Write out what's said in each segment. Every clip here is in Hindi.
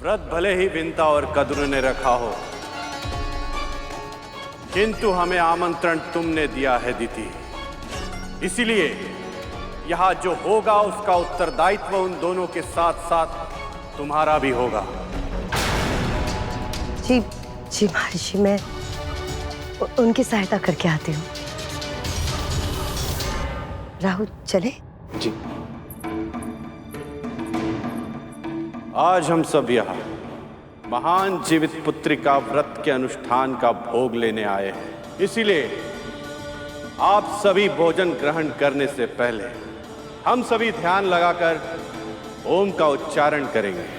व्रत भले ही विंता और कद्र ने रखा हो, किंतु हमें आमंत्रण तुमने दिया है दिति। इसीलिए यहां जो होगा उसका उत्तरदायित्व उन दोनों के साथ साथ तुम्हारा भी होगा। जी जी महर्षि, मैं उनकी सहायता करके आती हूँ। राहुल चले? जी। आज हम सब यहाँ महान जीवित पुत्री का व्रत के अनुष्ठान का भोग लेने आए हैं। इसीलिए आप सभी भोजन ग्रहण करने से पहले हम सभी ध्यान लगाकर ओम का उच्चारण करेंगे।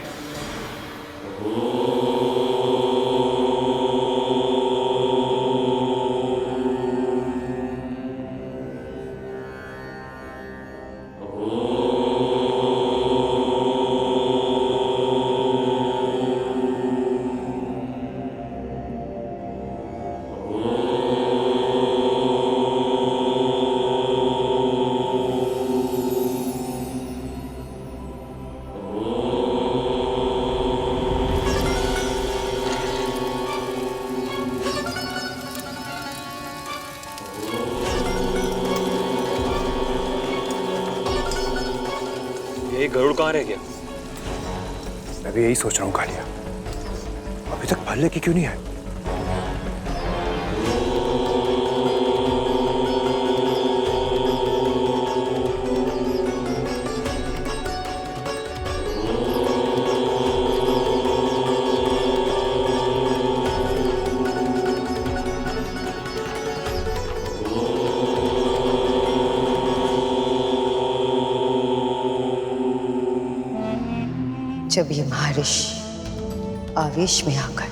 ये गरुड़ कहाँ रह गया? मैं भी यही सोच रहा हूँ कालिया, अभी तक फल लेके क्यों नहीं आए? जब ये महर्षि आवेश में आकर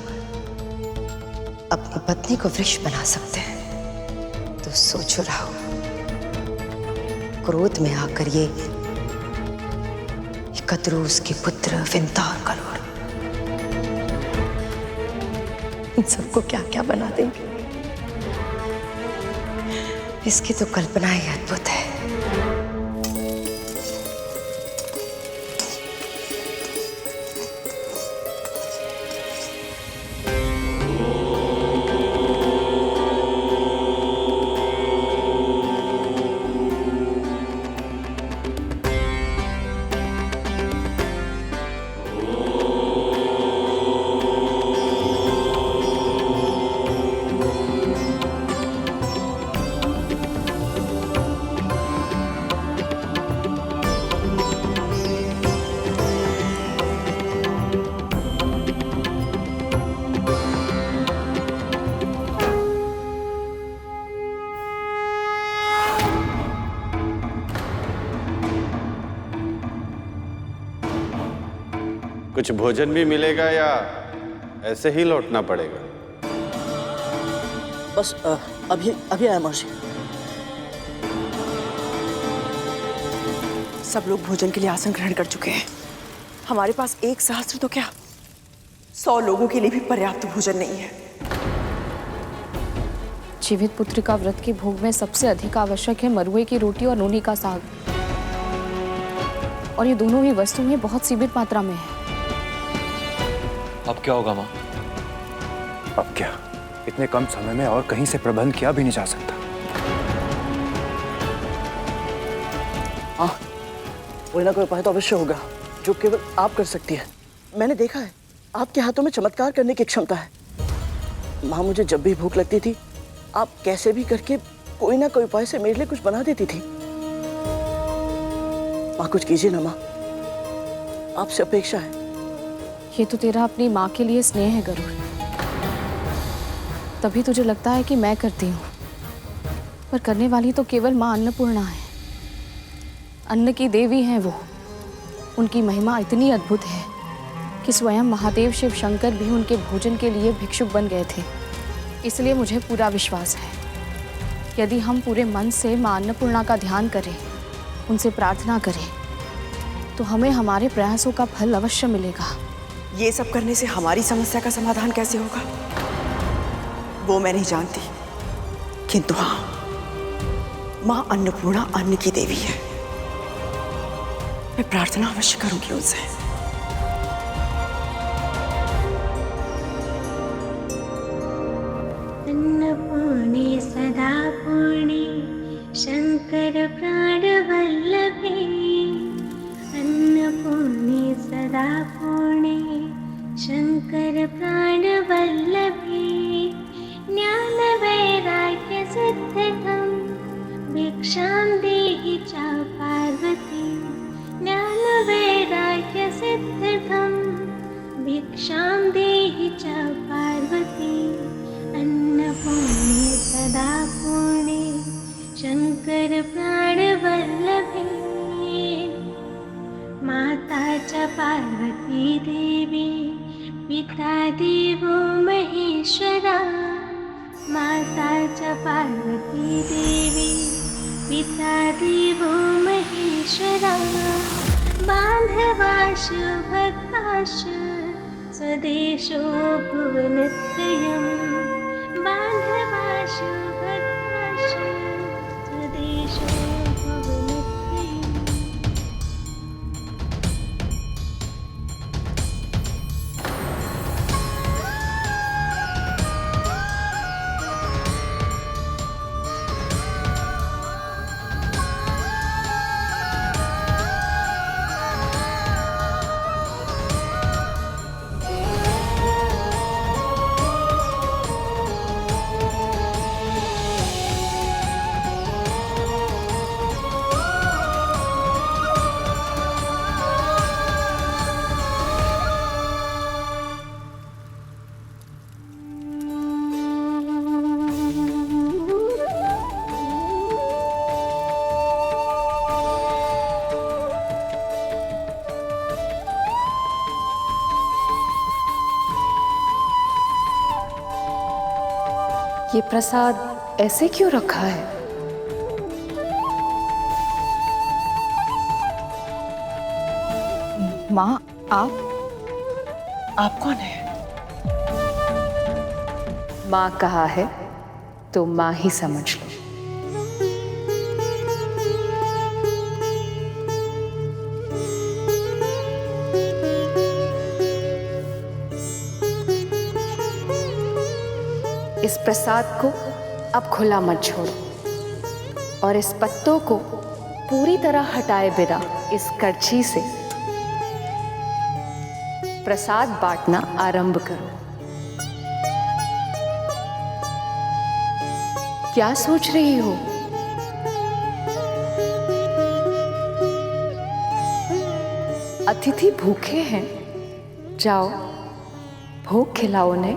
अपनी पत्नी को वृक्ष बना सकते हैं, तो सोचो राहुल, क्रोध में आकर ये कद्रूस के पुत्र विंता और गरुड़, इन सबको क्या क्या बना देंगे, इसकी तो कल्पना ही अद्भुत है। कुछ भोजन भी मिलेगा या ऐसे ही लौटना पड़ेगा? बस अभी आया महर्षि। सब लोग भोजन के लिए आसन ग्रहण कर चुके हैं। हमारे पास 1 सहस्त्र तो क्या 100 लोगों के लिए भी पर्याप्त भोजन नहीं है। जीवित पुत्री का व्रत के भोग में सबसे अधिक आवश्यक है मरुए की रोटी और नूनी का साग, और ये दोनों ही वस्तुएं बहुत सीमित मात्रा में है। अब क्या होगा माँ? अब क्या, इतने कम समय में और कहीं से प्रबंध किया भी नहीं जा सकता। हाँ, कोई ना कोई उपाय तो अवश्य होगा जो केवल आप कर सकती है। मैंने देखा है आपके हाथों में चमत्कार करने की क्षमता है। माँ, मुझे जब भी भूख लगती थी आप कैसे भी करके कोई ना कोई उपाय से मेरे लिए कुछ बना देती थी। माँ, कुछ कीजिए ना माँ, आपसे अपेक्षा है। ये तो तेरा अपनी माँ के लिए स्नेह है गरुड़, तभी तुझे लगता है कि मैं करती हूँ, पर करने वाली तो केवल माँ अन्नपूर्णा है। अन्न की देवी हैं वो। उनकी महिमा इतनी अद्भुत है कि स्वयं महादेव शिव शंकर भी उनके भोजन के लिए भिक्षुक बन गए थे। इसलिए मुझे पूरा विश्वास है, यदि हम पूरे मन से माँ अन्नपूर्णा का ध्यान करें, उनसे प्रार्थना करें, तो हमें हमारे प्रयासों का फल अवश्य मिलेगा। ये सब करने से हमारी समस्या का समाधान कैसे होगा वो मैं नहीं जानती, किंतु हाँ, माँ अन्नपूर्णा अन्न की देवी है। मैं प्रार्थना अवश्य करूंगी उनसे। अन्नपूर्णे सदा पूर्णे शंकर प्राणवल्लभे, अन्नपूर्णे सदा पूर्णे शंकर प्राणवल्लभे, ज्ञानवैराग्य सिद्धिदं भिक्षां देहि च पार्वती, ज्ञानवैराग्य सिद्धिदं भिक्षां देहि च पार्वती, अन्नपूर्णे सदा पूर्णे शंकर प्राणवल्लभे, माता च पार्वती देवी पिता देवो महेश्वरा, माता च पार्वती देवी पिता देवो महेश्वरा, बान्धवाशु भक्ताशु स्वदेशो भुवनत्रयम्, बान्धवाशु भक्ताशु स्वदेशो भुवनत्रयम्। ये प्रसाद ऐसे क्यों रखा है? माँ, आप कौन है? माँ कहा है तो माँ ही समझ लो। इस प्रसाद को अब खुला मत छोड़ो और इस पत्तों को पूरी तरह हटाए बिना इस करछी से प्रसाद बांटना आरंभ करो। क्या सोच रही हो? अतिथि भूखे हैं, जाओ भोग खिलाओ उन्हें।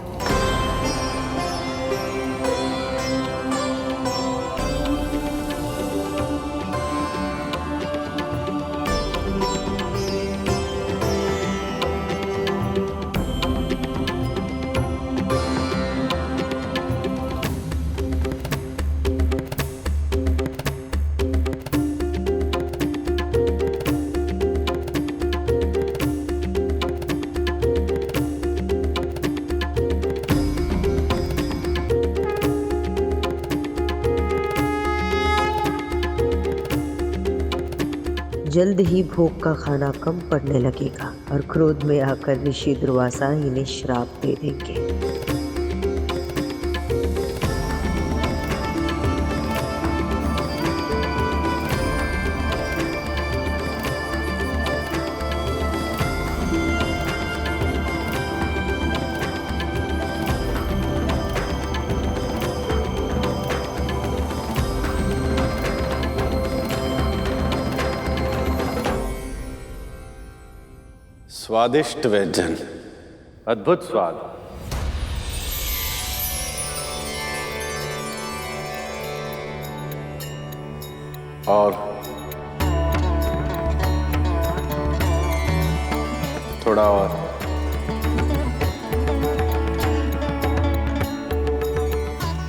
जल्द ही भोग का खाना कम पड़ने लगेगा और क्रोध में आकर ऋषि दुर्वासा इन्हें श्राप दे देंगे। स्वादिष्ट व्यंजन, अद्भुत स्वाद। और थोड़ा और।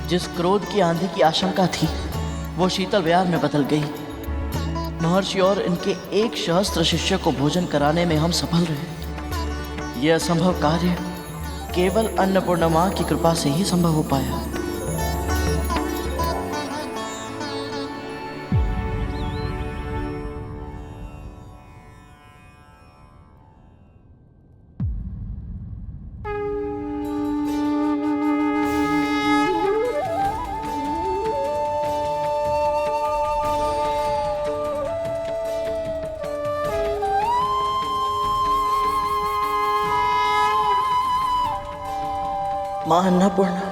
जिस क्रोध की आंधी की आशंका थी वो शीतल व्यार में बदल गई। महर्षि और इनके एक सहस्त्र शिष्य को भोजन कराने में हम सफल रहे। यह असंभव कार्य केवल अन्नपूर्णा मां की कृपा से ही संभव हो पाया। मां अन्नपूर्णा,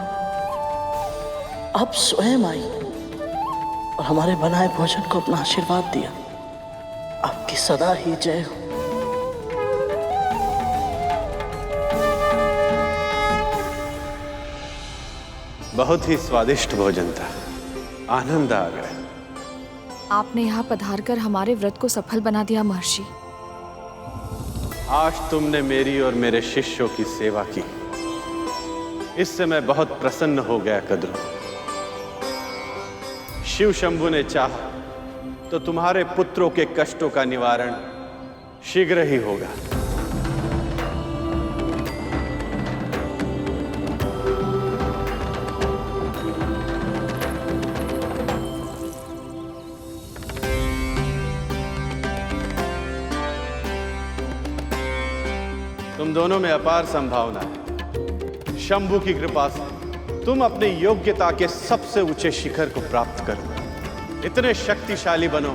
आप स्वयं आई और हमारे बनाए भोजन को अपना आशीर्वाद दिया। आपकी सदा ही जय हो। बहुत ही स्वादिष्ट भोजन था, आनंद आ गया। आपने यहाँ पधार कर हमारे व्रत को सफल बना दिया महर्षि। आज तुमने मेरी और मेरे शिष्यों की सेवा की, इससे मैं बहुत प्रसन्न हो गया कद्रू। शिव शंभु ने चाहा तो तुम्हारे पुत्रों के कष्टों का निवारण शीघ्र ही होगा। तुम दोनों में अपार संभावना है। शंभु की कृपा से तुम अपनी योग्यता के सबसे ऊंचे शिखर को प्राप्त करो। इतने शक्तिशाली बनो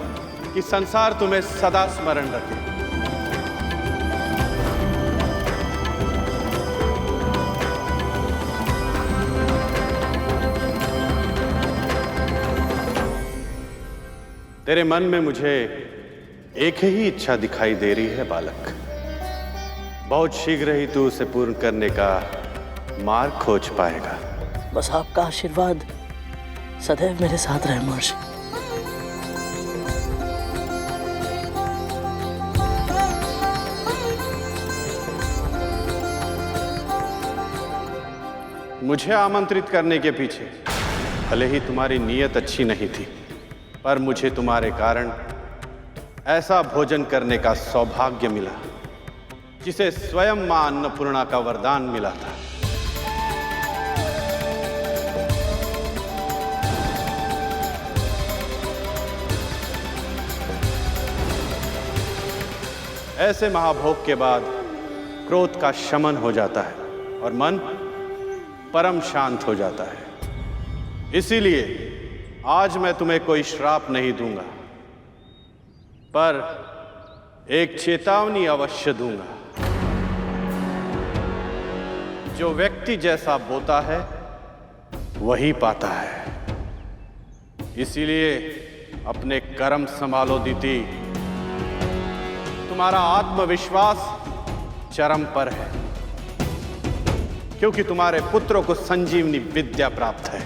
कि संसार तुम्हें सदा स्मरण रखे। तेरे मन में मुझे एक ही इच्छा दिखाई दे रही है बालक। बहुत शीघ्र ही तू उसे पूर्ण करने का मार्ग खोज पाएगा। बस आपका आशीर्वाद सदैव मेरे साथ रहे महर्षि। मुझे आमंत्रित करने के पीछे भले ही तुम्हारी नीयत अच्छी नहीं थी, पर मुझे तुम्हारे कारण ऐसा भोजन करने का सौभाग्य मिला जिसे स्वयं मां अन्नपूर्णा का वरदान मिला था। ऐसे महाभोग के बाद क्रोध का शमन हो जाता है और मन परम शांत हो जाता है। इसीलिए आज मैं तुम्हें कोई श्राप नहीं दूंगा, पर एक चेतावनी अवश्य दूंगा। जो व्यक्ति जैसा बोता है वही पाता है। इसीलिए अपने कर्म संभालो दीति। तुम्हारा आत्मविश्वास चरम पर है, क्योंकि तुम्हारे पुत्रों को संजीवनी विद्या प्राप्त है।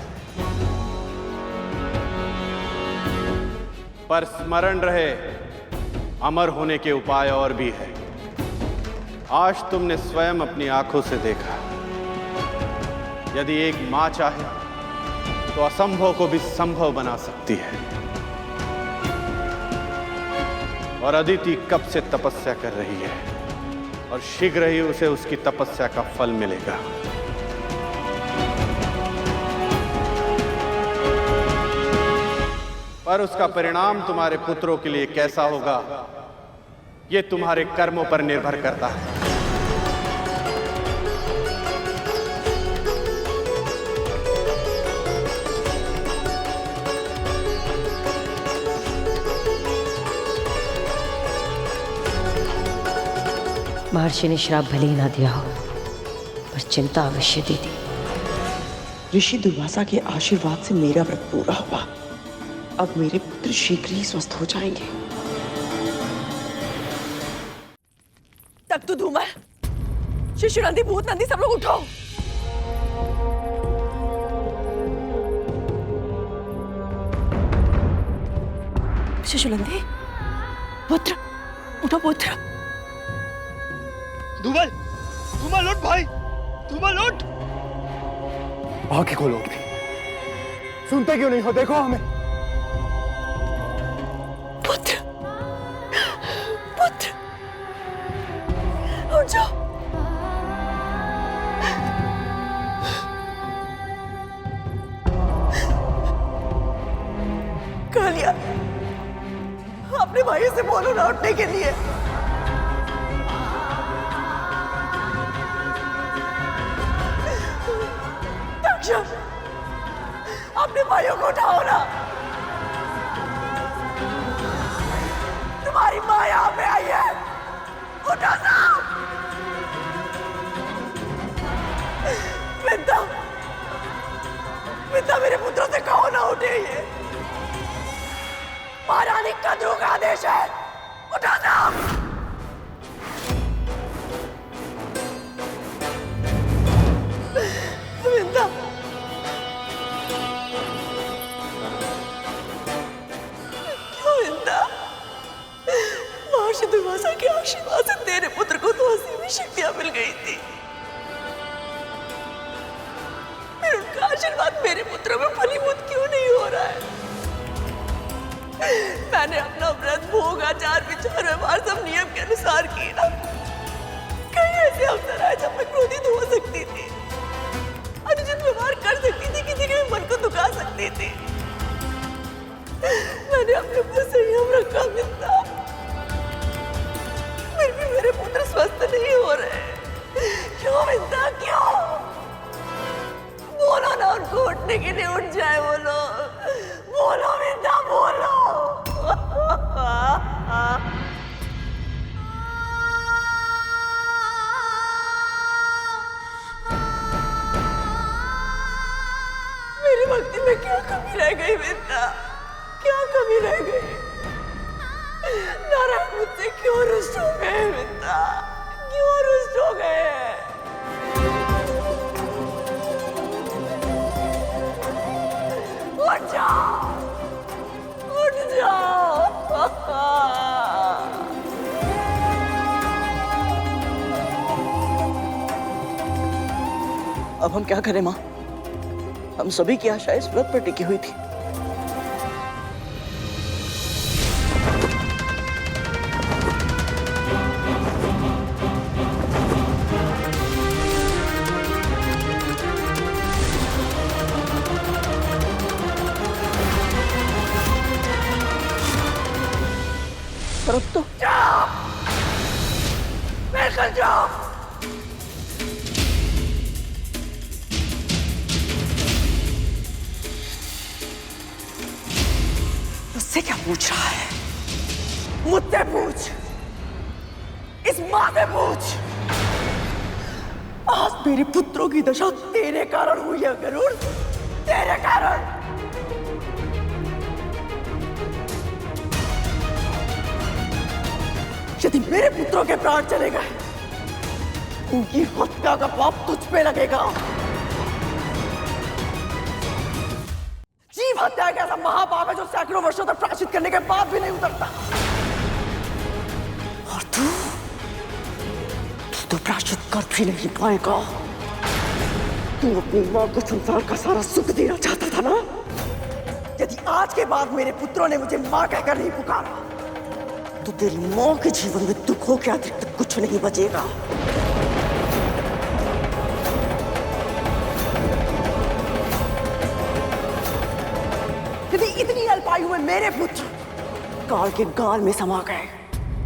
पर स्मरण रहे, अमर होने के उपाय और भी है। आज तुमने स्वयं अपनी आंखों से देखा, यदि एक मां चाहे तो असंभव को भी संभव बना सकती है। और अदिति कब से तपस्या कर रही है और शीघ्र ही उसे उसकी तपस्या का फल मिलेगा। पर उसका परिणाम तुम्हारे पुत्रों के लिए कैसा होगा, यह तुम्हारे कर्मों पर निर्भर करता है। महर्षि ने श्राप भले ही ना दिया हो, पर चिंता अवश्य दी थी। ऋषि दुर्वासा के आशीर्वाद से मेरा व्रत पूरा हुआ। अब मेरे पुत्र शीघ्र ही स्वस्थ हो जाएंगे। तक तो धूम है। शिशु नंदी, भूत नंदी, सब लोग उठो। शिशु नंदी, पुत्र उठो, पुत्र। धूमल, धूमल उठ भाई, धूमल उठ। आंखें खोलो उठ भी। सुनते क्यों नहीं हो? देखो हमें। पुत्र, पुत्र, उठ जाओ। कालिया, अपने भाई से बोलो ना उठने के लिए। अपने भाइयों को उठाओ ना। तुम्हारी माँ यहाँ पे आई है, उठो ना। विद्या, शत्रु का आदेश है। उठा जाओ। विंदा, क्यों विंदा? महर्षि दुर्वासा के आशीर्वाद से तेरे पुत्र को तो असीम शक्तियां मिल गई थी, फिर उनका आशीर्वाद मेरे पुत्र में फलीभूत क्यों नहीं हो रहा है? मैंने अपना व्रत, भोग, आचार, विचार, व्यवहार सब नियम के अनुसार किया। कई ऐसे अवसर आए जब मैं क्रोधित हो सकती थी, अनुचित व्यवहार कर सकती थी, किसी के मन को दुखा सकती थी। मैंने अपने ऊपर संयम रखा विंदा, फिर भी मेरे पुत्र स्वस्थ नहीं हो रहे। क्यों विंदा, क्यों? बोलो ना, उनको उठने के लिए उठ जाए। बोलो बोलो विंदा, बोलो। मेरी भक्ति में क्या कमी रह गई विंदा? क्या कमी रह गई? नारायण मुझसे क्यों रुष्ट हो गए विंदा? क्यों रुष्ट हो गए? उठ जाओ, उठ जाओ। अब हम क्या करें माँ? हम सभी की आशा इस व्रत पर टिकी हुई थी। पर अब तो जाओ, निकल जाओ। मुझसे क्या पूछ रहा है? मुझसे पूछ, इस माँ से पूछ। आज मेरे पुत्रों की दशा तेरे कारण हुई है गरुड़, तेरे कारण। यदि मेरे पुत्रों के प्राण चले गए, उनकी हत्या का पाप तुझ पे लगेगा। जीव हत्या एक ऐसा महापाप है जो सैकड़ों वर्षों तक प्रायश्चित करने के बाद भी नहीं उतरता। और तू तो प्रायश्चित कर भी नहीं पाएगा। तू अपनी मां को संसार का सारा सुख देना चाहता था ना? यदि आज के बाद मेरे पुत्रों ने मुझे मां कहकर नहीं पुकारा, तो तेरी मां के जीवन में दुखों के अतिरिक्त कुछ नहीं बचेगा। यदि इतनी अल्पायु में मेरे पुत्र काल के गाल में समा गए,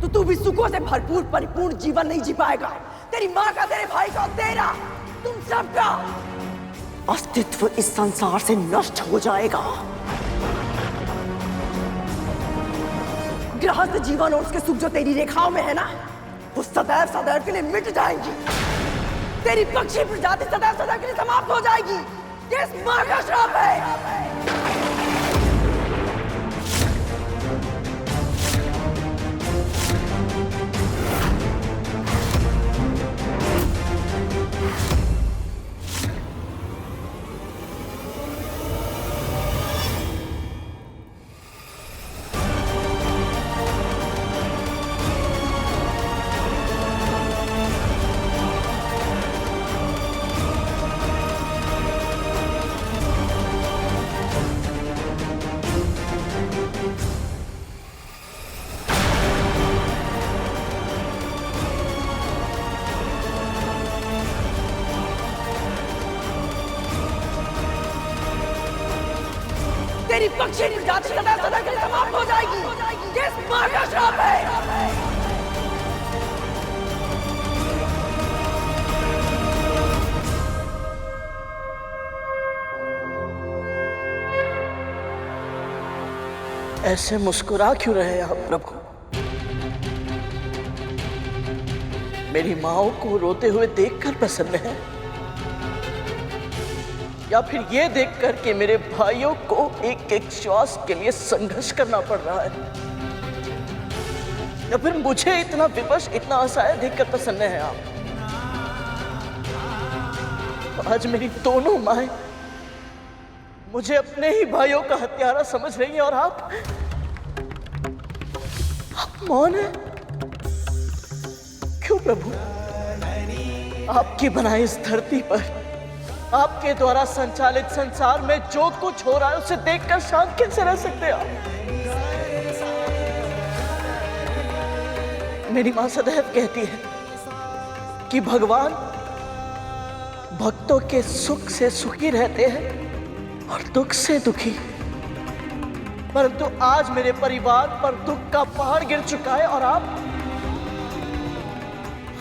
तो तू भी सुखों से भरपूर परिपूर्ण जीवन नहीं जी पाएगा। तेरी मां का, तेरे भाई का, तेरा, तुम सबका अस्तित्व इस संसार से नष्ट हो जाएगा। गृहस्थ जीवन और उसके सुख जो तेरी रेखाओं में है ना, वो सदैव सदैव के लिए मिट जाएंगी। तेरी पक्षी प्रजाति सदैव सदैव के लिए समाप्त हो जाएगी। ये इस मां का श्राप है। तेरी पक्षी प्रजाति सदा सदा के लिए समाप्त हो जाएगी। ये इस मां का श्राप है। ऐसे मुस्कुरा क्यों रहे आप प्रभु? मेरी माओ को रोते हुए देखकर प्रसन्न है, या फिर ये देखकर कि मेरे भाइयों को एक एक श्वास के लिए संघर्ष करना पड़ रहा है? या फिर मुझे इतना विवश, इतना असहाय देखकर प्रसन्न है आप? आज मेरी दोनों माएं मुझे अपने ही भाइयों का हत्यारा समझ रही हैं और आप मौन हैं। क्यों प्रभु? आपकी बनाई इस धरती पर, आपके द्वारा संचालित संसार में जो कुछ हो रहा है उसे देखकर शांत कैसे रह सकते हैं आप? मेरी मां सदैव कहती है कि भगवान भक्तों के सुख से सुखी रहते हैं और दुख से दुखी। परंतु आज मेरे परिवार पर दुख का पहाड़ गिर चुका है और आप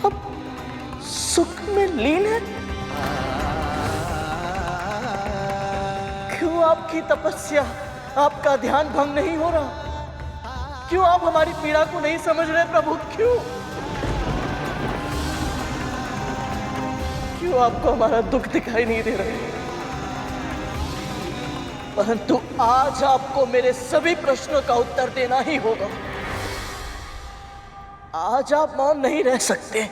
अब सुख में लीन है। क्यों आपकी तपस्या, आपका ध्यान भंग नहीं हो रहा? क्यों आप हमारी पीड़ा को नहीं समझ रहे प्रभु? क्यों आपको हमारा दुख दिखाई नहीं दे रहा? परंतु आज आपको मेरे सभी प्रश्नों का उत्तर देना ही होगा। आज आप मौन नहीं रह सकते।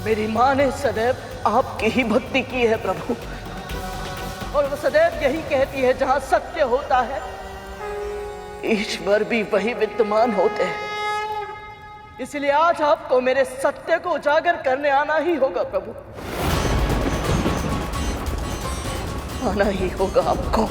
मेरी मां ने सदैव आपकी ही भक्ति की है प्रभु, और वो सदैव यही कहती है जहां सत्य होता है ईश्वर भी वही विद्यमान होते हैं। इसलिए आज आपको मेरे सत्य को उजागर करने आना ही होगा प्रभु, आना ही होगा आपको।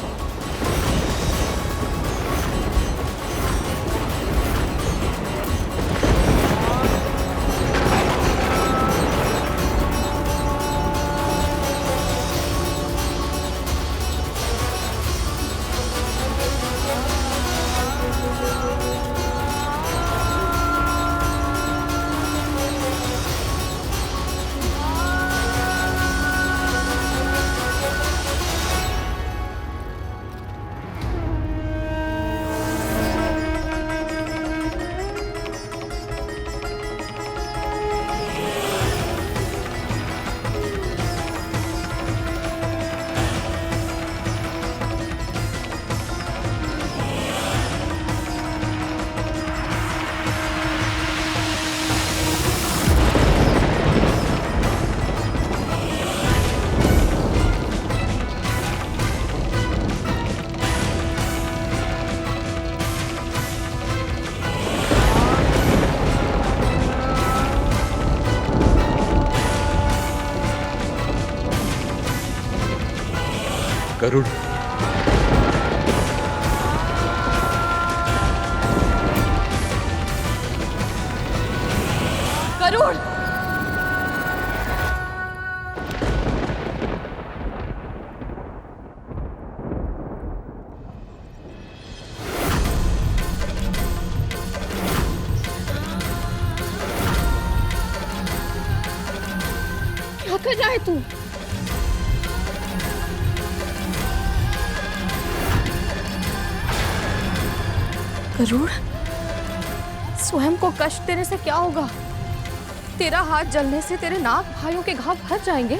गरुड़, गरुड़, क्या कर रहा है तू? गरुड़, स्वयं को कष्ट देने से क्या होगा? तेरा हाथ जलने से तेरे नाक भाइयों के घाव भर जाएंगे।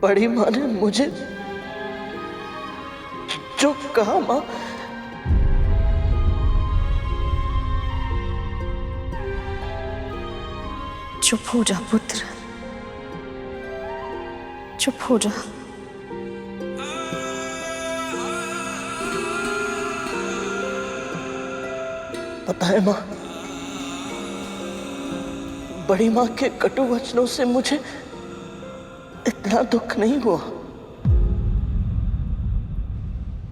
बड़ी माँ ने मुझे जो कहा, माँ चुप हो जा पुत्र, चुप हो जा। पता है माँ, बड़ी माँ के कटु वचनों से मुझे इतना दुख नहीं हुआ,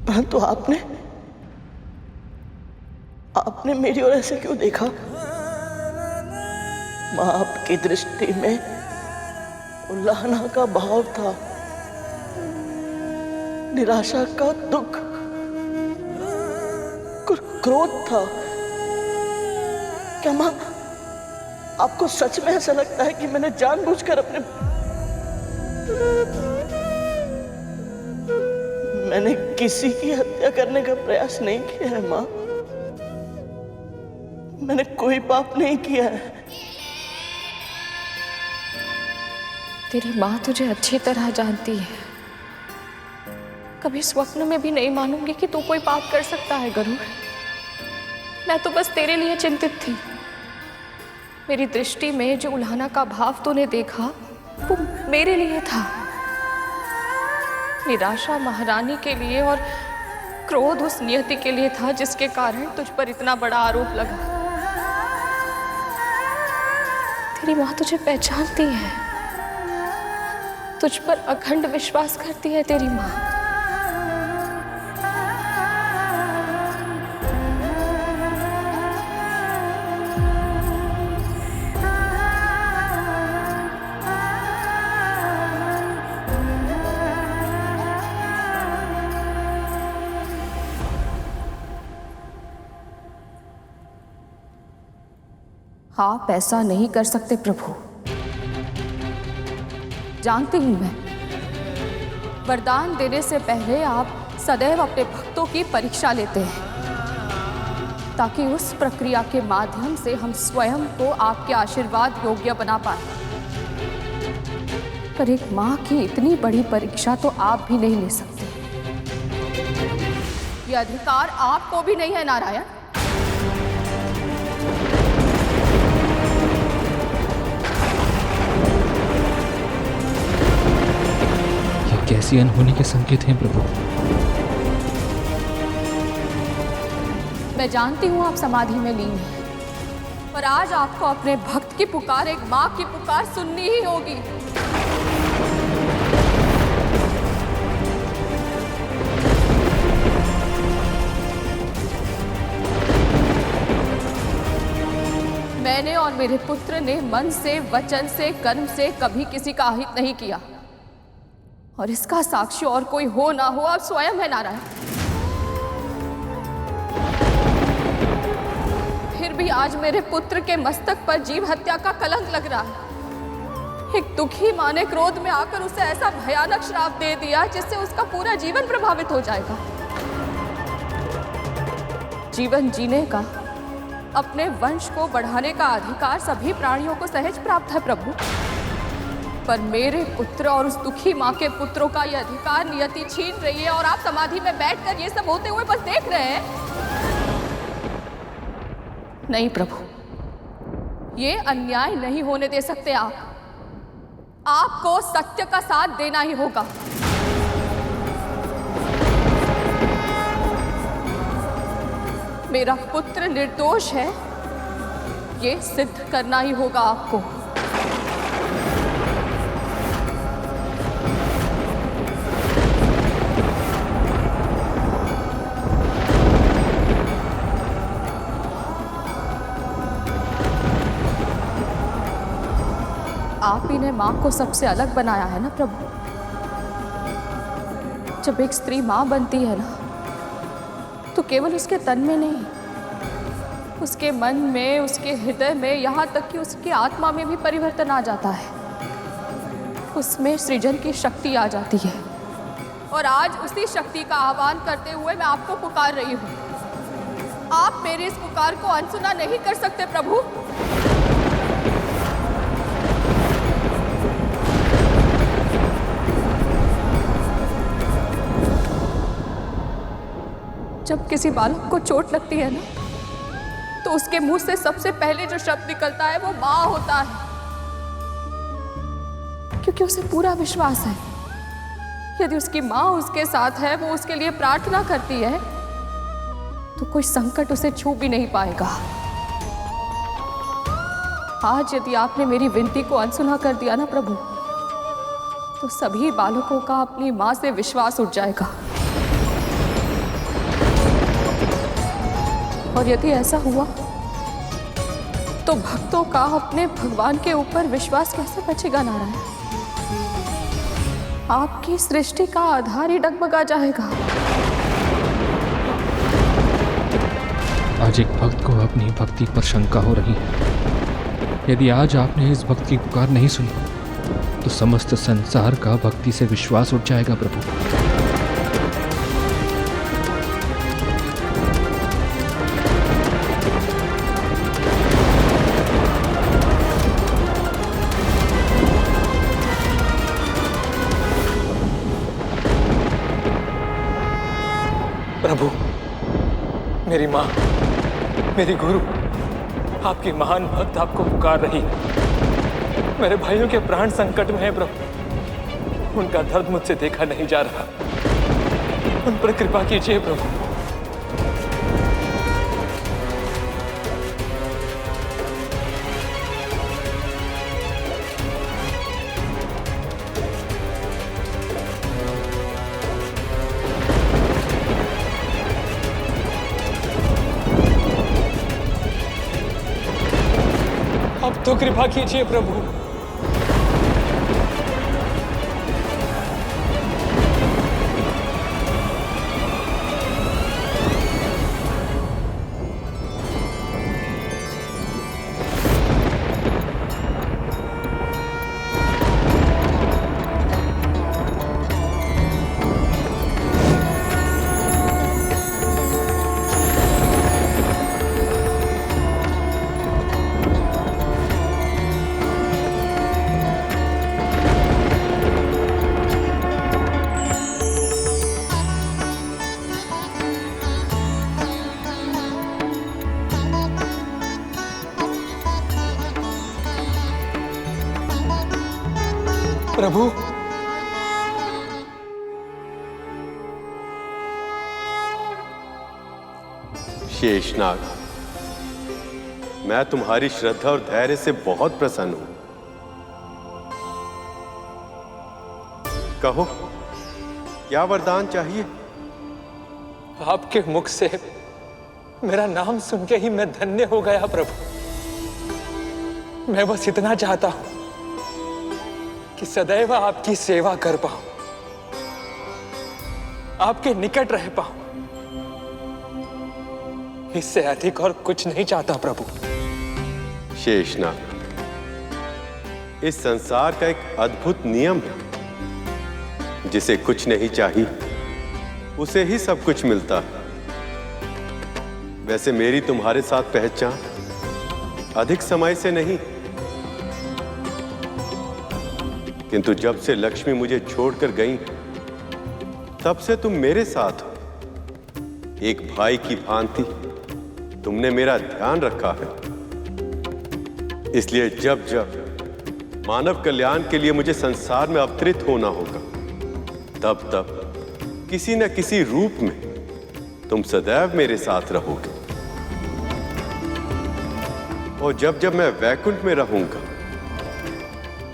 परंतु आपने मेरी ओर ऐसे क्यों देखा? माँ, आपकी दृष्टि में उल्लाहना का भाव था, निराशा का दुख, क्रोध था। क्या मां, आपको सच में ऐसा लगता है कि मैंने जानबूझकर मैंने किसी की हत्या करने का प्रयास नहीं किया है मां। मैंने कोई पाप नहीं किया है। तेरी माँ तुझे अच्छी तरह जानती है। कभी स्वप्न में भी नहीं मानूंगी कि तू कोई पाप कर सकता है गरुड़। मैं तो बस तेरे लिए चिंतित थी। मेरी दृष्टि में जो उल्हाना का भाव तूने देखा वो मेरे लिए था। निराशा महारानी के लिए और क्रोध उस नियति के लिए था जिसके कारण तुझ पर इतना बड़ा आरोप लगा। तेरी माँ तुझे पहचानती है, तुझ पर अखंड विश्वास करती है तेरी माँ। आप ऐसा नहीं कर सकते प्रभु। जानती हूं मैं, वरदान देने से पहले आप सदैव अपने भक्तों की परीक्षा लेते हैं ताकि उस प्रक्रिया के माध्यम से हम स्वयं को आपके आशीर्वाद योग्य बना पाए। पर एक माँ की इतनी बड़ी परीक्षा तो आप भी नहीं ले सकते। ये अधिकार आपको भी नहीं है नारायण। कैसी अनहोनी के संकेत हैं प्रभु। मैं जानती हूँ आप समाधि में लीन हैं, पर आज आपको अपने भक्त की पुकार, एक माँ की पुकार सुननी ही होगी। मैंने और मेरे पुत्र ने मन से, वचन से, कर्म से कभी किसी का अहित नहीं किया, और इसका साक्षी और कोई हो ना हो आप स्वयं है नारायण। फिर भी आज मेरे पुत्र के मस्तक पर जीव हत्या का कलंक लग रहा है। एक दुखी माँ ने क्रोध में आकर उसे ऐसा भयानक श्राप दे दिया जिससे उसका पूरा जीवन प्रभावित हो जाएगा। जीवन जीने का, अपने वंश को बढ़ाने का अधिकार सभी प्राणियों को सहज प्राप्त है प्रभु, पर मेरे पुत्र और उस दुखी माँ के पुत्रों का यह अधिकार नियति छीन रही है और आप समाधि में बैठकर ये सब होते हुए बस देख रहे हैं। नहीं प्रभु, ये अन्याय नहीं होने दे सकते आप। आपको सत्य का साथ देना ही होगा। मेरा पुत्र निर्दोष है, ये सिद्ध करना ही होगा आपको। आप ही ने माँ को सबसे अलग बनाया है ना प्रभु। जब एक स्त्री माँ बनती है ना, तो केवल उसके तन में नहीं, उसके मन में, उसके हृदय में, यहाँ तक कि उसकी आत्मा में भी परिवर्तन आ जाता है। उसमें सृजन की शक्ति आ जाती है। और आज उसी शक्ति का आह्वान करते हुए मैं आपको पुकार रही हूँ। आप मेरी इस पुकार को अनसुना नहीं कर सकते प्रभु। जब किसी बालक को चोट लगती है ना, तो उसके मुंह से सबसे पहले जो शब्द निकलता है वो माँ होता है, क्योंकि उसे पूरा विश्वास है यदि उसकी माँ उसके साथ है, वो उसके लिए प्रार्थना करती है, तो कोई संकट उसे छू भी नहीं पाएगा। आज यदि आपने मेरी विनती को अनसुना कर दिया ना प्रभु, तो सभी बालकों का अपनी माँ से विश्वास उठ जाएगा। और यदि ऐसा हुआ तो भक्तों का अपने भगवान के ऊपर विश्वास कैसे बचेगा नारायण? आपकी सृष्टि का आधार ही डगमगा जाएगा। आज एक भक्त को अपनी भक्ति पर शंका हो रही है। यदि आज आपने इस भक्त की पुकार नहीं सुनी तो समस्त संसार का भक्ति से विश्वास उठ जाएगा प्रभु। प्रभु, मेरी माँ, मेरी गुरु, आपकी महान भक्त आपको पुकार रही है। मेरे भाइयों के प्राण संकट में है प्रभु। उनका दर्द मुझसे देखा नहीं जा रहा। उन पर कृपा कीजिए प्रभु। अब तो कृपा कीजिए प्रभु। प्रभु, शेषनाग, मैं तुम्हारी श्रद्धा और धैर्य से बहुत प्रसन्न हूं। कहो, क्या वरदान चाहिए? आपके मुख से मेरा नाम सुन के ही मैं धन्य हो गया प्रभु। मैं बस इतना चाहता हूं कि सदैव आपकी सेवा कर पाऊं, आपके निकट रह पाऊं। इससे अधिक और कुछ नहीं चाहता प्रभु। शेषनाग, इस संसार का एक अद्भुत नियम है, जिसे कुछ नहीं चाहिए उसे ही सब कुछ मिलता है। वैसे मेरी तुम्हारे साथ पहचान अधिक समय से नहीं, किंतु जब से लक्ष्मी मुझे छोड़कर गई तब से तुम मेरे साथ हो। एक भाई की भांति तुमने मेरा ध्यान रखा है। इसलिए जब जब मानव कल्याण के लिए मुझे संसार में अवतरित होना होगा, तब तब किसी न किसी रूप में तुम सदैव मेरे साथ रहोगे। और जब जब मैं वैकुंठ में रहूंगा,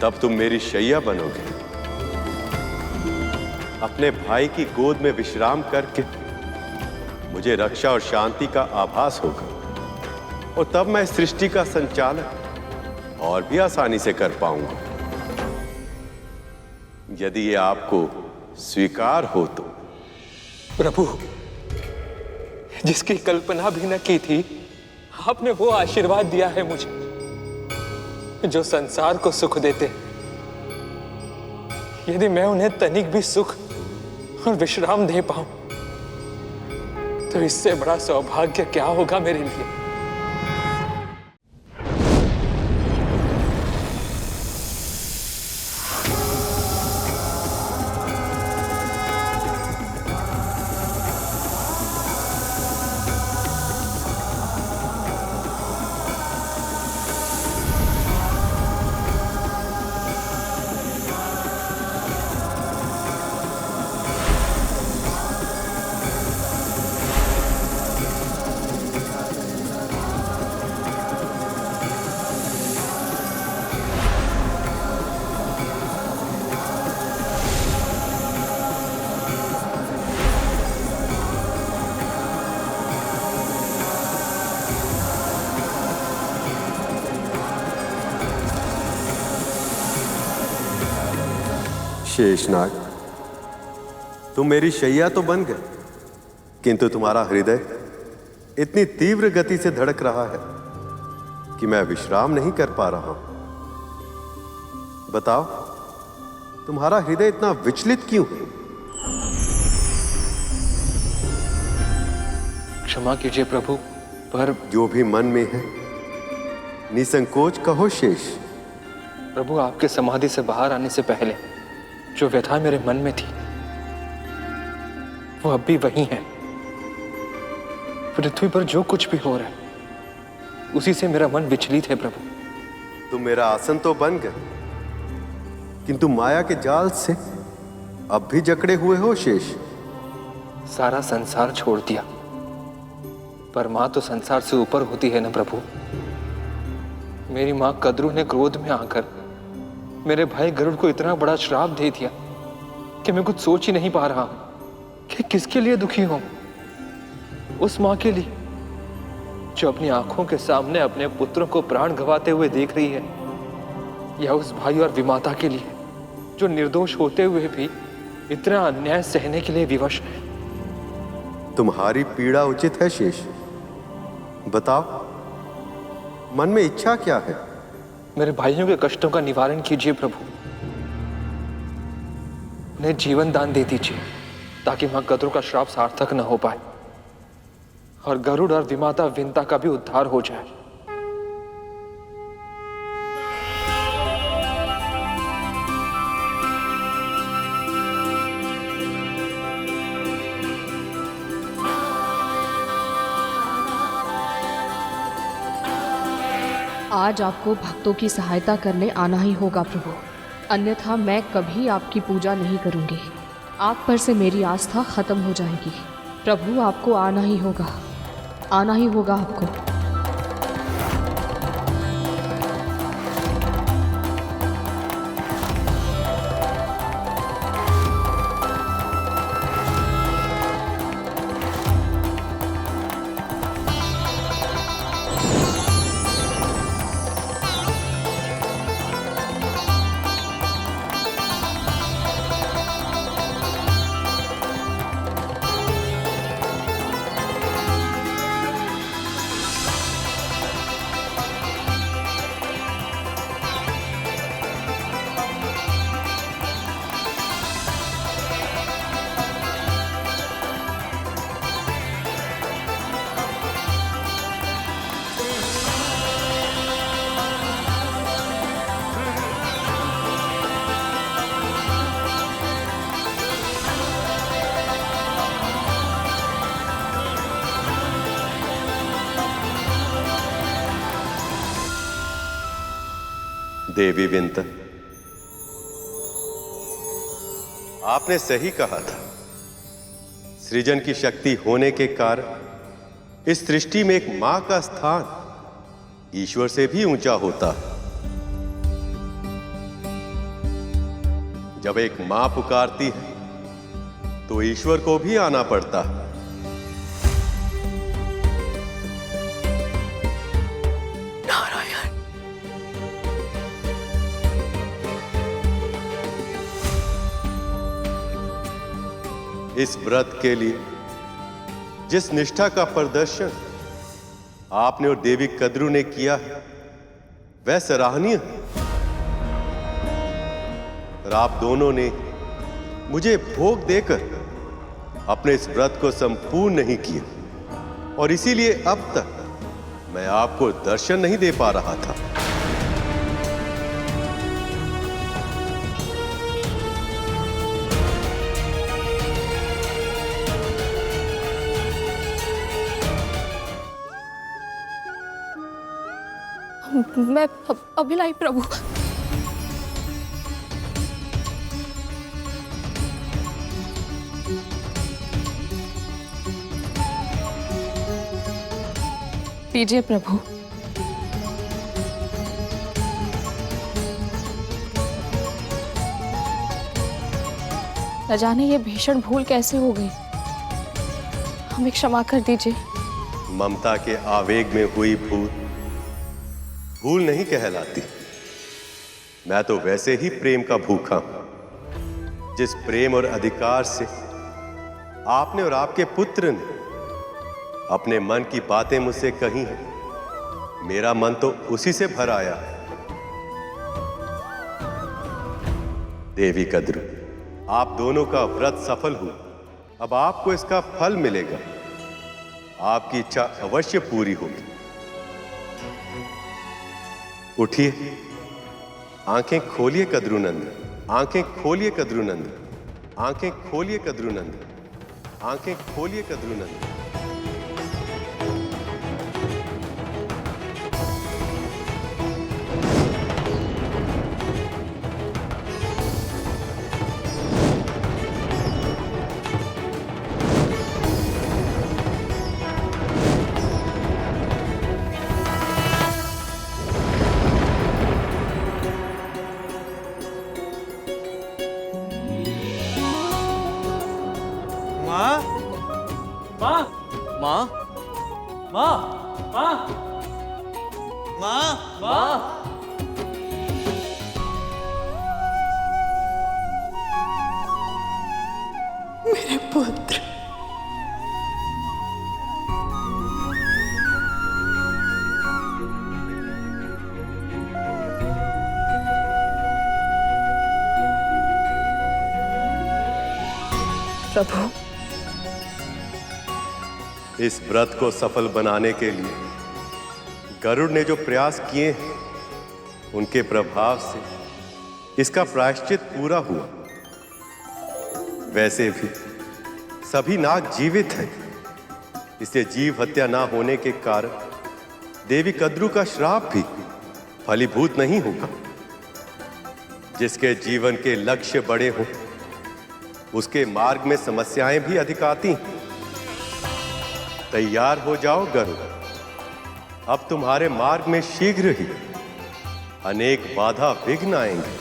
तब तुम मेरी शैया बनोगे। अपने भाई की गोद में विश्राम करके मुझे रक्षा और शांति का आभास होगा, और तब मैं सृष्टि का संचालन और भी आसानी से कर पाऊंगा। यदि ये आपको स्वीकार हो तो। प्रभु, जिसकी कल्पना भी न की थी, आपने वो आशीर्वाद दिया है मुझे जो संसार को सुख देते। यदि मैं उन्हें तनिक भी सुख और विश्राम दे पाऊं, तो इससे बड़ा सौभाग्य क्या होगा मेरे लिए। शेषनाग, तुम मेरी शैया तो बन गए, किंतु तुम्हारा हृदय इतनी तीव्र गति से धड़क रहा है कि मैं विश्राम नहीं कर पा रहा हूं। बताओ, तुम्हारा हृदय इतना विचलित क्यों है? क्षमा कीजिए प्रभु, पर जो भी मन में है निसंकोच कहो शेष। प्रभु, आपके समाधि से बाहर आने से पहले जो व्यथा मेरे मन में थी वो अब भी वही है। पृथ्वी पर जो कुछ भी हो रहा है उसी से मेरा मन विचलित है प्रभु। तुम मेरा आसन तो बन गए, किंतु माया के जाल से अब भी जकड़े हुए हो शेष। सारा संसार छोड़ दिया, पर मां तो संसार से ऊपर होती है ना प्रभु। मेरी मां कद्रू ने क्रोध में आकर मेरे भाई गरुड़ को इतना बड़ा श्राप दे दिया कि मैं कुछ सोच ही नहीं पा रहा हूं कि किसके लिए दुखी हूं। उस मां के लिए जो अपनी आंखों के सामने अपने पुत्रों को प्राण गंवाते हुए देख रही है, या उस भाई और विमाता के लिए जो निर्दोष होते हुए भी इतना अन्याय सहने के लिए विवश है। तुम्हारी पीड़ा उचित है शेष। बताओ, मन में इच्छा क्या है? मेरे भाइयों के कष्टों का निवारण कीजिए प्रभु। उन्हें जीवन दान दे दीजिए ताकि मां कद्रू का श्राप सार्थक न हो पाए और गरुड़ और विमाता विंता का भी उद्धार हो जाए। आज आपको भक्तों की सहायता करने आना ही होगा प्रभु, अन्यथा मैं कभी आपकी पूजा नहीं करूंगी। आप पर से मेरी आस्था खत्म हो जाएगी। प्रभु, आपको आना ही होगा, आना ही होगा आपको। देवी विंता, आपने सही कहा था। सृजन की शक्ति होने के कारण इस सृष्टि में एक मां का स्थान ईश्वर से भी ऊंचा होता है। जब एक मां पुकारती है तो ईश्वर को भी आना पड़ता है। इस व्रत के लिए जिस निष्ठा का प्रदर्शन आपने और देवी कद्रू ने किया है वह सराहनीय है। और आप दोनों ने मुझे भोग देकर अपने इस व्रत को संपूर्ण नहीं किया और इसीलिए अब तक मैं आपको दर्शन नहीं दे पा रहा था। मैं अभिलाई प्रभु। लीजिए प्रभु। न जाने ये भीषण भूल कैसे हो गई, हमें क्षमा कर दीजिए। ममता के आवेग में हुई भूल नहीं कहलाती। मैं तो वैसे ही प्रेम का भूखा हूं। जिस प्रेम और अधिकार से आपने और आपके पुत्र ने अपने मन की बातें मुझसे कही हैं, मेरा मन तो उसी से भर आया है। देवी कद्रू, आप दोनों का व्रत सफल हुआ। अब आपको इसका फल मिलेगा। आपकी इच्छा अवश्य पूरी होगी। उठिए, आंखें खोलिए कद्रूनंदन, आंखें खोलिए कद्रूनंदन, आंखें खोलिए कद्रूनंदन, आंखें खोलिए कद्रूनंदन। मेरे पुत्र, प्रभु, इस व्रत को सफल बनाने के लिए गरुड़ ने जो प्रयास किए हैं, उनके प्रभाव से इसका प्रायश्चित पूरा हुआ। वैसे भी सभी नाग जीवित हैं, इसलिए जीव हत्या ना होने के कारण देवी कद्रू का श्राप भी फलीभूत नहीं होगा। जिसके जीवन के लक्ष्य बड़े हों, उसके मार्ग में समस्याएं भी अधिक आती हैं। तैयार हो जाओ गरुड़, अब तुम्हारे मार्ग में शीघ्र ही अनेक बाधा विघ्न आएंगे,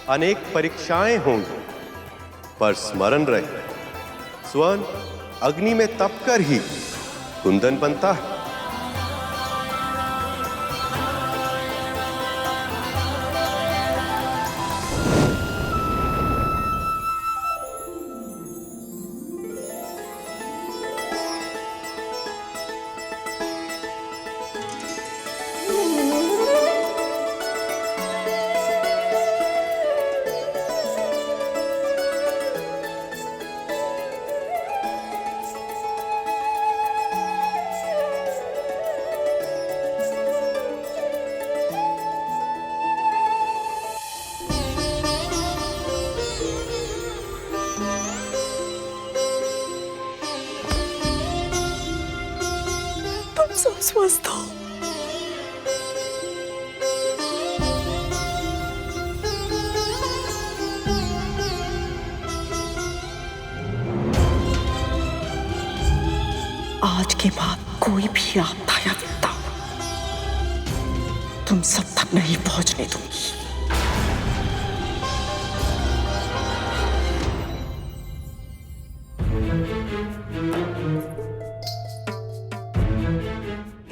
अनेक परीक्षाएं होंगी, पर स्मरण रहे, स्वर्ण अग्नि में तपकर ही कुंदन बनता है। स्वस्थ हो। आज के बाद कोई भी आपदा या विपदा तुम सब तक नहीं पहुंचने दूंगी।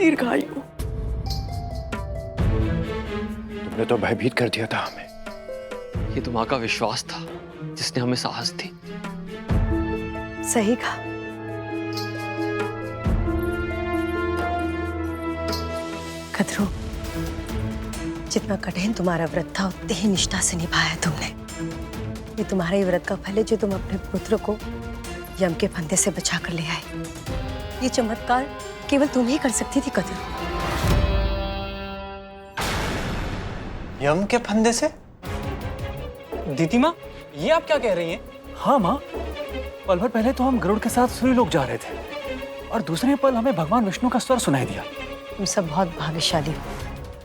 दीर्घायु। तुमने तो भयभीत कर दिया था हमें। ये तो माँ का विश्वास था जिसने हमें साहस दी। सही कहा। कद्रू, जितना कठिन तुम्हारा व्रत था उतनी ही निष्ठा से निभाया तुमने। ये तुम्हारे ही व्रत का फल है जो तुम अपने पुत्र को यम के फंदे से बचा कर ले आए। ये चमत्कार केवल तुम ही कर सकती थी कद्रू। यम के फंदे से? दीदी माँ, ये आप क्या कह रही हैं? हाँ माँ, पल भर पहले तो हम गरुड़ के साथ सूर्य लोक जा रहे थे और दूसरे पल हमें भगवान विष्णु का स्वर सुनाई दिया। तुम सब बहुत भाग्यशाली हो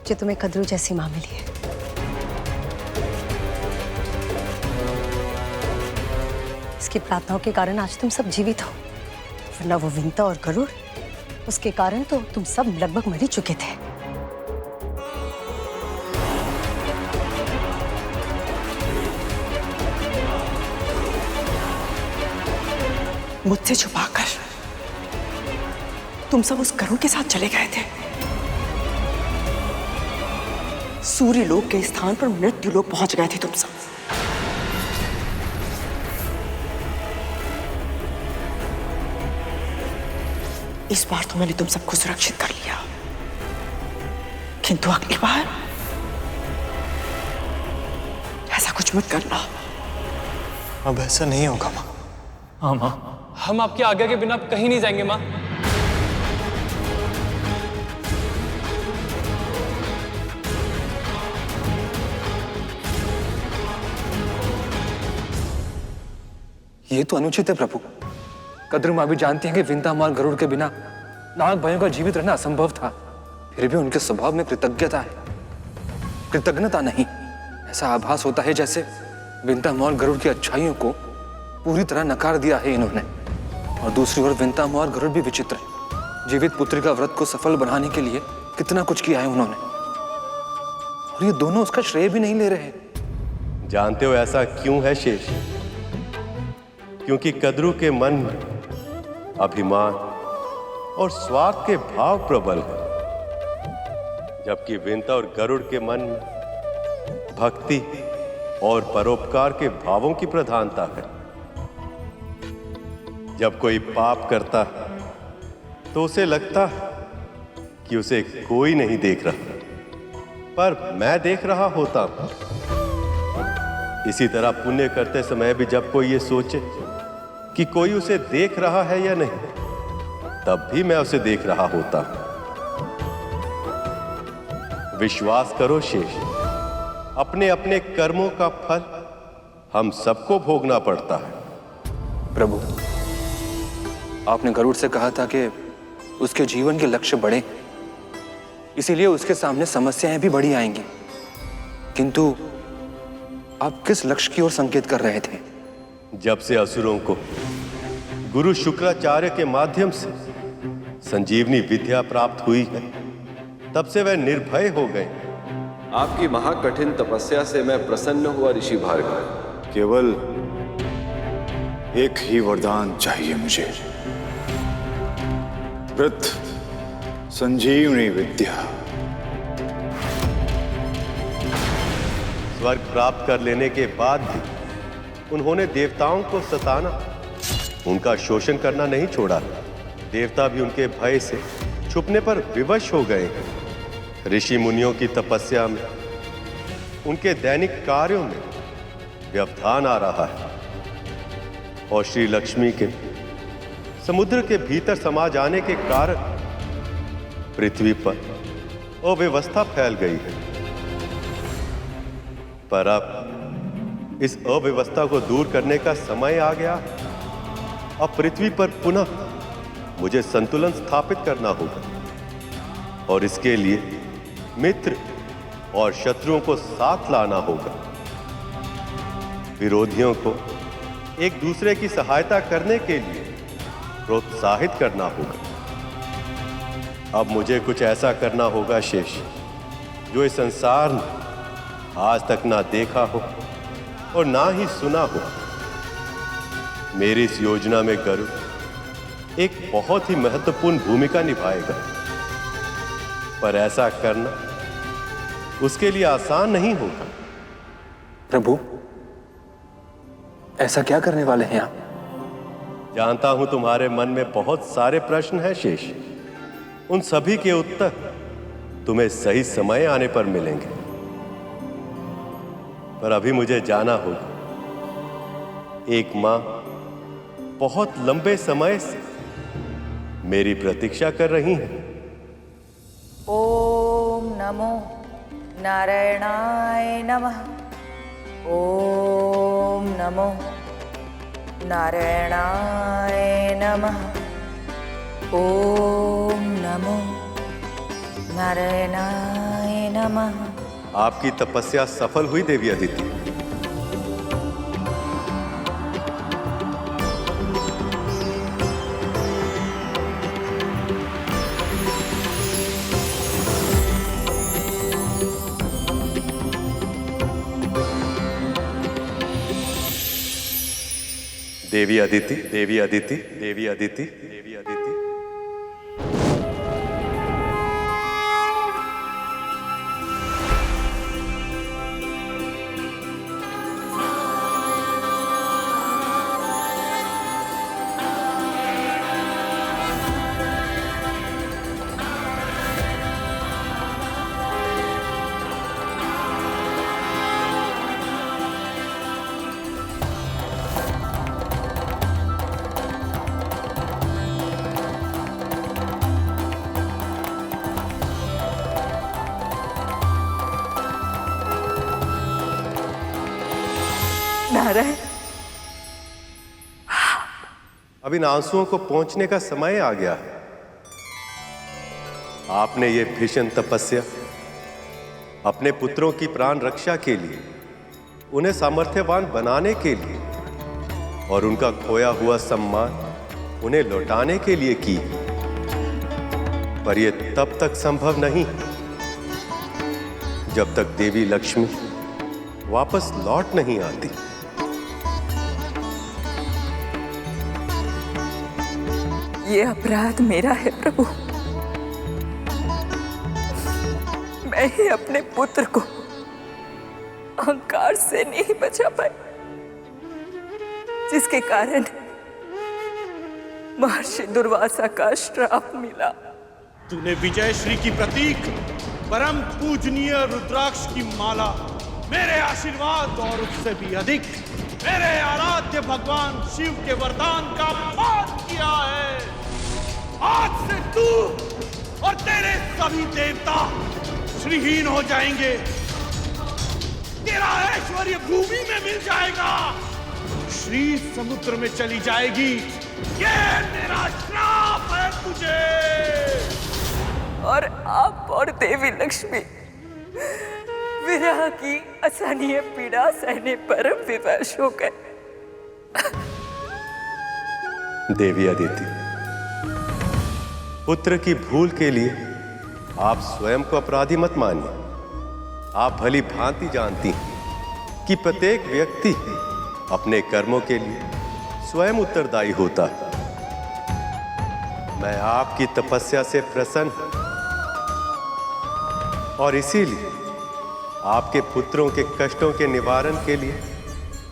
जो तुम्हें कद्रू जैसी माँ मिली है। इसकी प्रार्थनाओं के कारण आज तुम सब जीवित हो, वरना वो विंता और गरुड़, उसके कारण तो तुम सब लगभग मर ही चुके थे। मुझसे छुपाकर तुम सब उस गरुड़ के साथ चले गए थे। सूर्य लोक के स्थान पर मृत्यु लोक पहुंच गए थे तुम सब। इस बार तो मैंने तुम सबको सुरक्षित कर लिया, किंतु अगली बार ऐसा कुछ मत करना। अब ऐसा नहीं होगा माँ। हाँ माँ, हम आपकी आज्ञा के बिना कहीं नहीं जाएंगे माँ। ये तो अनुचित है प्रभु। कद्रू माँ भी जानती हैं कि विंतामाल गरुड़ के बिना नाग भाइयों का जीवित रहना असंभव था। फिर भी उनके स्वभाव में कृतज्ञता है, कृतज्ञता नहीं। ऐसा आभास होता है जैसे विंतामाल गरुड़ की अच्छाइयों को पूरी तरह नकार दिया है इन्होंने। और दूसरी ओर विंतामाल गरुड़ भी विचित्र है। जीवित पुत्री का व्रत को सफल बनाने के लिए कितना कुछ किया है उन्होंने, और ये दोनों उसका श्रेय भी नहीं ले रहे। जानते हो ऐसा क्यों है शेष? क्योंकि कद्रू के मन में अभिमान और स्वार्थ के भाव प्रबल है, जबकि विंता और गरुड़ के मन में भक्ति और परोपकार के भावों की प्रधानता है। जब कोई पाप करता है तो उसे लगता है कि उसे कोई नहीं देख रहा, पर मैं देख रहा होता हूं। इसी तरह पुण्य करते समय भी जब कोई ये सोचे कि कोई उसे देख रहा है या नहीं, तब भी मैं उसे देख रहा होता। विश्वास करो शेष, अपने अपने कर्मों का फल हम सबको भोगना पड़ता है। प्रभु, आपने गरुड़ से कहा था कि उसके जीवन के लक्ष्य बड़े, इसीलिए उसके सामने समस्याएं भी बड़ी आएंगी। किंतु आप किस लक्ष्य की ओर संकेत कर रहे थे? जब से असुरों को गुरु शुक्राचार्य के माध्यम से संजीवनी विद्या प्राप्त हुई है, तब से वह निर्भय हो गए। आपकी महाकठिन तपस्या से मैं प्रसन्न हुआ ऋषि भार्गव। केवल एक ही वरदान चाहिए मुझे, व्रत संजीवनी विद्या। स्वर्ग प्राप्त कर लेने के बाद भी उन्होंने देवताओं को सताना, उनका शोषण करना नहीं छोड़ा। देवता भी उनके भय से छुपने पर विवश हो गए। ऋषि मुनियों की तपस्या में, उनके दैनिक कार्यों में व्यवधान आ रहा है, और श्री लक्ष्मी के समुद्र के भीतर समा जाने के कारण पृथ्वी पर अव्यवस्था फैल गई है। पर अब इस अव्यवस्था को दूर करने का समय आ गया। अब पृथ्वी पर पुनः मुझे संतुलन स्थापित करना होगा, और इसके लिए मित्र और शत्रुओं को साथ लाना होगा। विरोधियों को एक दूसरे की सहायता करने के लिए प्रोत्साहित करना होगा। अब मुझे कुछ ऐसा करना होगा शेष, जो इस संसार ने आज तक ना देखा हो और ना ही सुना हो। मेरी इस योजना में गरुड़ एक बहुत ही महत्वपूर्ण भूमिका निभाएगा, पर ऐसा करना उसके लिए आसान नहीं होगा। प्रभु, ऐसा क्या करने वाले हैं आप? जानता हूं तुम्हारे मन में बहुत सारे प्रश्न हैं शेष। उन सभी के उत्तर तुम्हें सही समय आने पर मिलेंगे, पर अभी मुझे जाना होगा। एक मां बहुत लंबे समय से मेरी प्रतीक्षा कर रही हैं। ओम नमो नारायणाय नमः। ओम नमो नारायणाय नमः। ओम नमो नारायणाय नमः। आपकी तपस्या सफल हुई देवी अदिति। देवी अदिति, देवी अदिति, देवी अदिति, देवी अदिति। नारायण, अब इन आंसुओं को पहुंचने का समय आ गया है। आपने ये भीषण तपस्या अपने पुत्रों की प्राण रक्षा के लिए, उन्हें सामर्थ्यवान बनाने के लिए और उनका खोया हुआ सम्मान उन्हें लौटाने के लिए की, पर यह तब तक संभव नहीं जब तक देवी लक्ष्मी वापस लौट नहीं आती। ये अपराध मेरा है प्रभु। मैं ही अपने पुत्र को अहंकार से नहीं बचा पाई, जिसके कारण महर्षि दुर्वासा का श्राप मिला। तूने विजय श्री की प्रतीक परम पूजनीय रुद्राक्ष की माला मेरे आशीर्वाद और उससे भी अधिक मेरे आराध्य भगवान शिव के वरदान का अपमान किया है। आज से तू और तेरे सभी देवता श्रीहीन हो जाएंगे। तेरा ऐश्वर्य भूमि में मिल जाएगा, श्री समुद्र में चली जाएगी। ये मेरा श्राप है तुझे। और आप और देवी लक्ष्मी विरह की असहनीय पीड़ा सहने पर विवश हो गए। देवी अदिति, पुत्र की भूल के लिए आप स्वयं को अपराधी मत मानिए। आप भली भांति जानती हैं कि प्रत्येक व्यक्ति अपने कर्मों के लिए स्वयं उत्तरदायी होता है। मैं आपकी तपस्या से प्रसन्न हूं और इसीलिए आपके पुत्रों के कष्टों के निवारण के लिए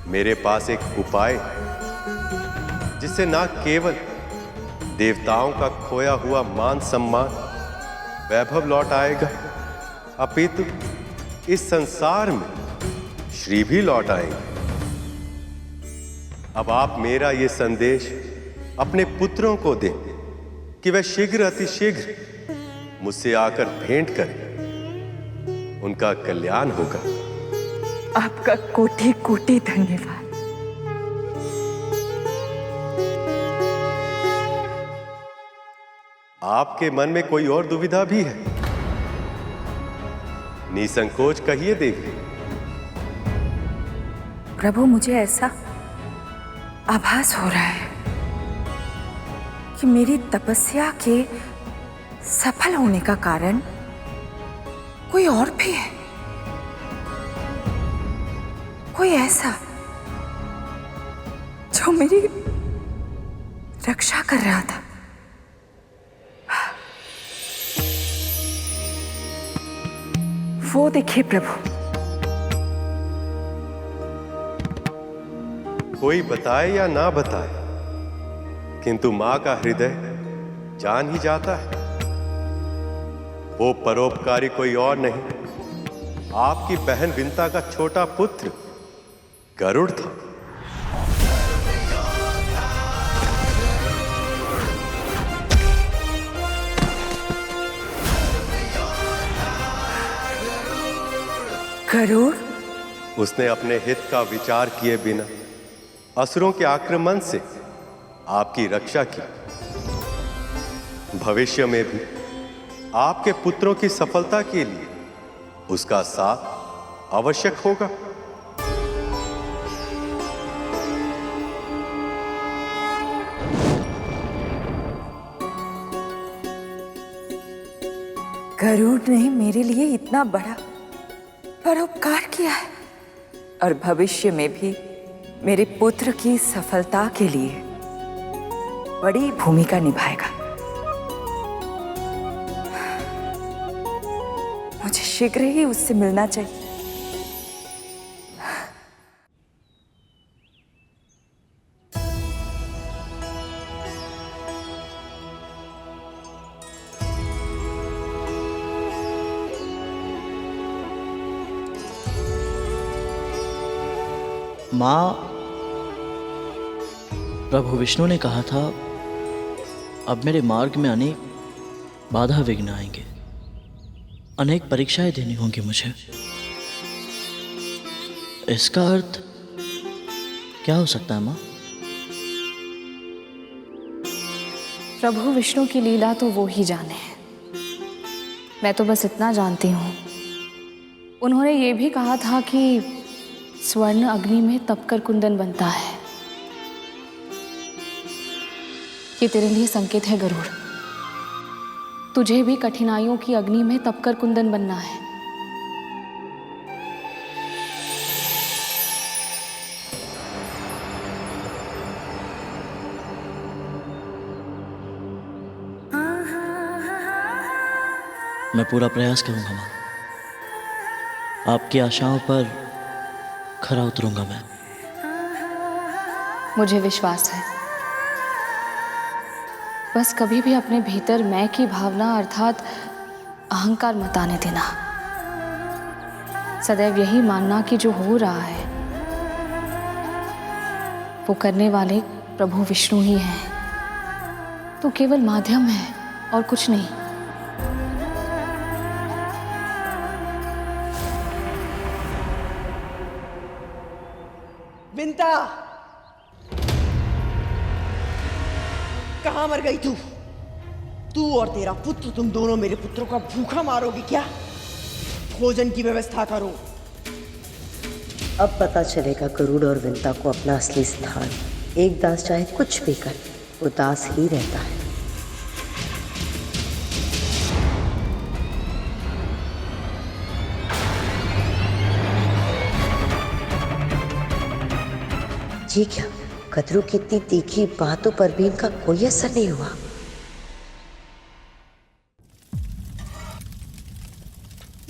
मेरे पास एक उपाय है, जिससे न केवल देवताओं का खोया हुआ मान सम्मान वैभव लौट आएगा, अपितु इस संसार में श्री भी लौट आएंगे। अब आप मेरा ये संदेश अपने पुत्रों को दें कि वह शीघ्र अतिशीघ्र मुझसे आकर भेंट करें, उनका कल्याण होगा। आपका कोटि कोटि धन्यवाद। आपके मन में कोई और दुविधा भी है? निसंकोच कहिए देवी। प्रभु, मुझे ऐसा आभास हो रहा है कि मेरी तपस्या के सफल होने का कारण कोई और भी है, कोई ऐसा जो मेरी रक्षा कर रहा था। वो देखिए प्रभु। कोई बताए या ना बताए, किंतु मां का हृदय जान ही जाता है। वो परोपकारी कोई और नहीं, आपकी बहन विंता का छोटा पुत्र गरुड़ था। गरुड़? उसने अपने हित का विचार किए बिना असुरों के आक्रमण से आपकी रक्षा की। भविष्य में भी आपके पुत्रों की सफलता के लिए उसका साथ आवश्यक होगा। गरुड़ ने मेरे लिए इतना बड़ा परोपकार किया है और भविष्य में भी मेरे पुत्र की सफलता के लिए बड़ी भूमिका निभाएगा। मुझे शीघ्र ही उससे मिलना चाहिए। माँ, प्रभु विष्णु ने कहा था अब मेरे मार्ग में अनेक बाधा विघ्न आएंगे, अनेक परीक्षाएं देनी होंगी मुझे। इसका अर्थ क्या हो सकता है माँ? प्रभु विष्णु की लीला तो वो ही जाने। मैं तो बस इतना जानती हूँ, उन्होंने ये भी कहा था कि स्वर्ण अग्नि में तपकर कुंदन बनता है। ये तेरे लिए संकेत है गरुड़, तुझे भी कठिनाइयों की अग्नि में तपकर कुंदन बनना है। मैं पूरा प्रयास करूंगा माँ। आपकी आशाओं पर खरा उतरूंगा मैं। मुझे विश्वास है। बस कभी भी अपने भीतर मैं की भावना अर्थात अहंकार मत आने देना। सदैव यही मानना कि जो हो रहा है वो करने वाले प्रभु विष्णु ही हैं। तो केवल माध्यम है और कुछ नहीं। विंता, कहाँ मर गई तू? तू और तेरा पुत्र, तुम दोनों मेरे पुत्रों का भूखा मारोगे क्या? भोजन की व्यवस्था करो। अब पता चलेगा गरुड़ और विंता को अपना असली स्थान। एक दास चाहे कुछ भी करे, वो दास ही रहता है। जी क्या कदरू की इतनी तीखी बातों पर भी इनका कोई असर नहीं हुआ?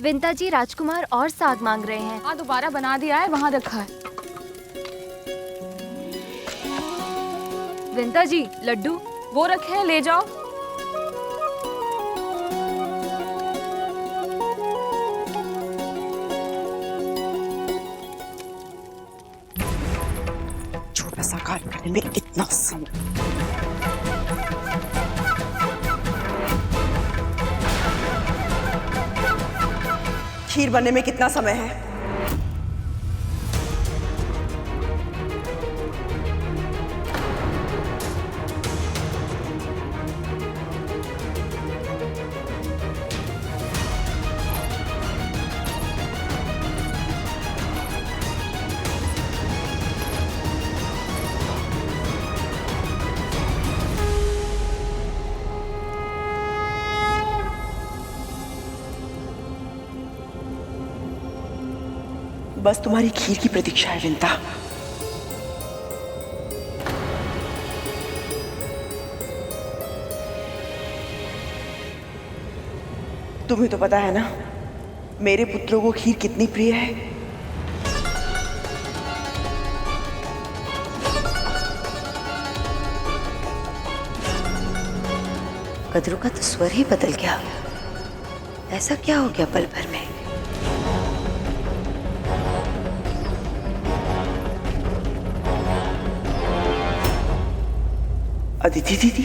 विंता जी, राजकुमार और साग मांग रहे हैं। हाँ, दोबारा बना दिया है, वहां रखा है। विंता जी, लड्डू वो रखे हैं, ले जाओ। छोटा सा कार्य करने में इतना समय। खीर बनने में कितना समय है? बस तुम्हारी खीर की प्रतीक्षा है विंता। तुम्हें तो पता है ना मेरे पुत्रों को खीर कितनी प्रिय है। कदरू का तो स्वर ही बदल गया। ऐसा क्या हो गया पल भर में? अदिति दीदी,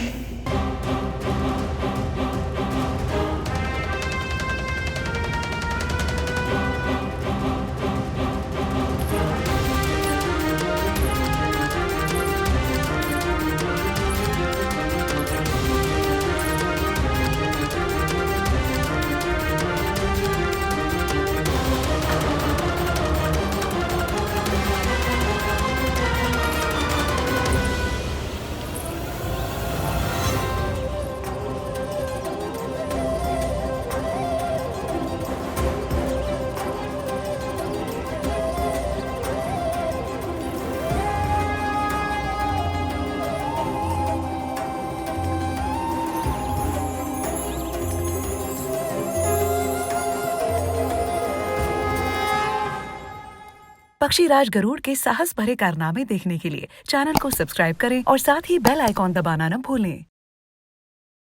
पक्षीराज गरुड़ के साहस भरे कारनामे देखने के लिए चैनल को सब्सक्राइब करें और साथ ही बेल आइकॉन दबाना न भूलें।